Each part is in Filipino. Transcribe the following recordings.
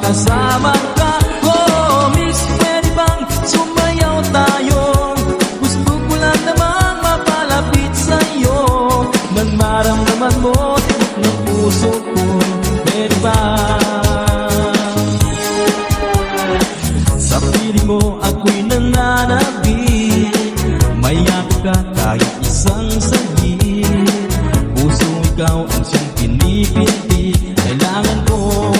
makasama ka. Oh, miss, pwede bang sumayaw tayo? Gusto ko lang namang mapalapit sa'yo, nang maramdaman mo tibok ng puso ko. Pwede ba? Sa piling mo ako'y nananabik, mayakap ka kahit isang saglit. Puso ikaw ang siyang pinipinti, kailangan ko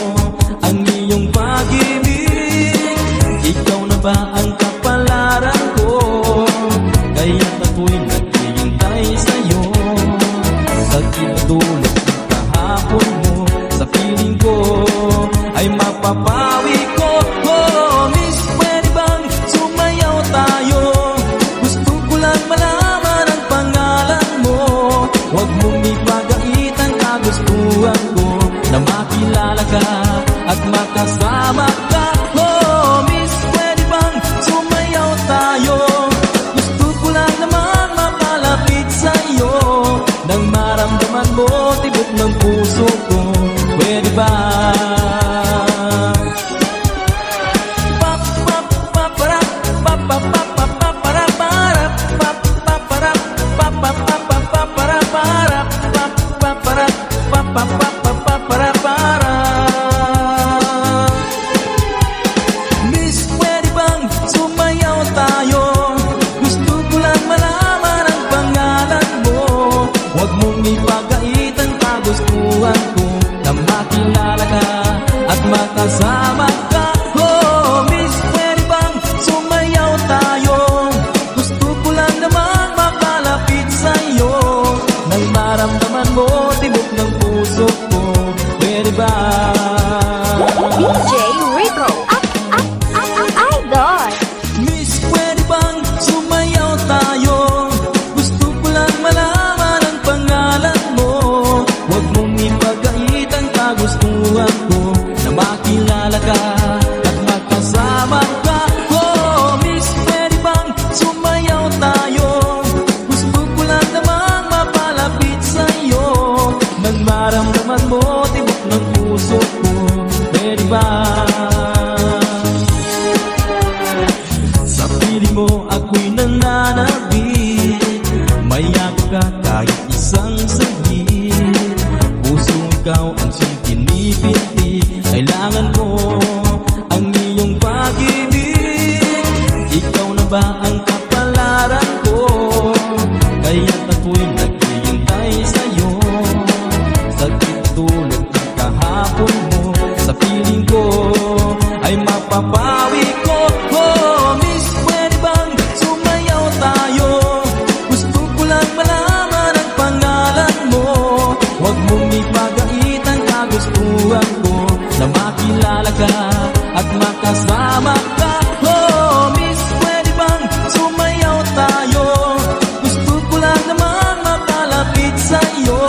ang iyong pag-ibig. Ikaw na ba ang kapalaran ko? Kaya't ako'y naghihintay sa'yo. Sa tulad ng kahapon mo, sa piling ko ay mapapawi ko. Oh, miss, pwede bang sumayaw tayo? Gusto ko lang malaman ang pangalan mo. Huwag mong ipagait ang kagustuhan ko, na makilala ka at makasama ka. Oh, miss, pwede bang sumayaw tayo? Gusto ko lang naman mapalapit sa'yo, nang maramdaman mo tibok ng puso ko. Pwede ba? Miss, pwede bang sumayaw tayo? Gusto ko lang malaman ang pangalan mo. Huwag mong ipagait ang kagustuhan ko, na makilala ka at makasama ka. Oh, miss, pwede bang sumayaw tayo? Gusto ko lang namang makalapit sa'yo, nang maramdaman mo tibok ng puso ko. Pwede ba? DJ Rico, idol. Miss, pwede bang sumayaw tayo? Gusto ko lang malaman ang pangalan mo. Huwag mong ipagait ang kagustuhan ko, na makilala ka at makasama ka. Oh, miss, pwede bang sumayaw tayo? Gusto ko lang namang mapalapit sa'yo, nang maramdaman mo tibok ng puso ko. Pwede ba? Sa piling mo ako'y nananabik, mayakap ka kahit isang saglit. Puso ikaw ang siyang pinipinti, kailangan ko ang iyong pag-ibig. Ikaw na ba ang kapalaran ko? Kaya't ako'y naghihintay sa'yo. Sa tulad ng kahapon mo, sa piling ko ay mapapawi ko. Oh, miss, pwede bang sumayaw tayo? Gusto ko lang malaman ang pangalan mo. Huwag mong ipagait ang kagustuhan ko, na makilala ka at makasama ka. Oh, miss, pwede bang sumayaw tayo? Gusto ko lang naman makalapit sa'yo,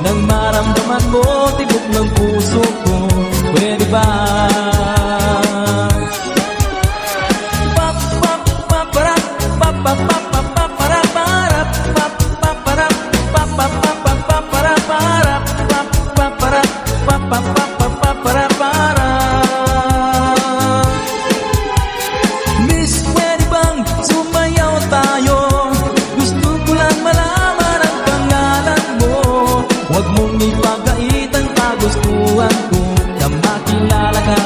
nang maramdaman mo tibok ng puso ko. Pwede ba? Miss, pwede bang sumayaw tayo? Gusto ko lang malaman ang pangalan mo. Huwag mong ipagait ang kagustuhan ko, na makilala ka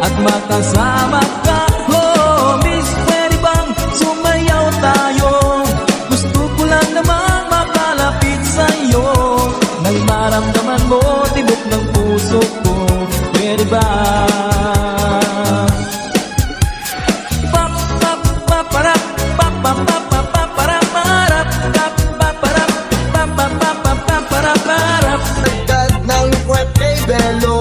at makasama ka. Oh, miss, pwede bang sumayaw tayo? Gusto ko lang namang makalapit sa'yo, nang maramdaman mo tibok ng puso ko. Pwede ba? Agad ng web kay Belo,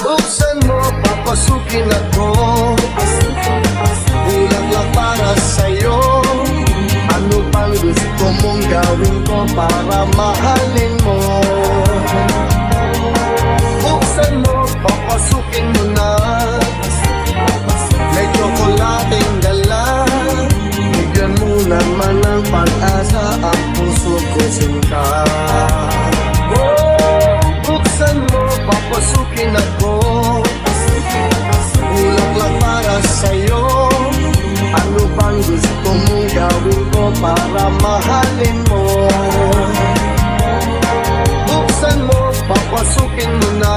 buksan mo, papasukin ako. Bulaklak para sa'yo, ano pang gusto mong gawin ko para mahalin mo? Buksan mo, papasukin mo na. May tsokolating dala, bigyan mo naman ng pag-asa ang puso ko sinta. Oh, buksan mo, papasukin ako. mahalin mo. Buksan mo, papasukin mo na.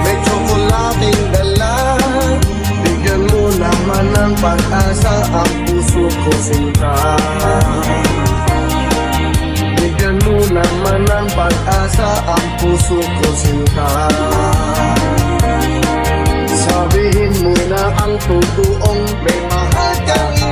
May tsokolating dala. Bigyan mo naman ng pag-asa ang puso ko sinta. Bigyan mo naman ng pag-asa ang puso ko sinta. Sabihin mo na ang totoong may mahal kang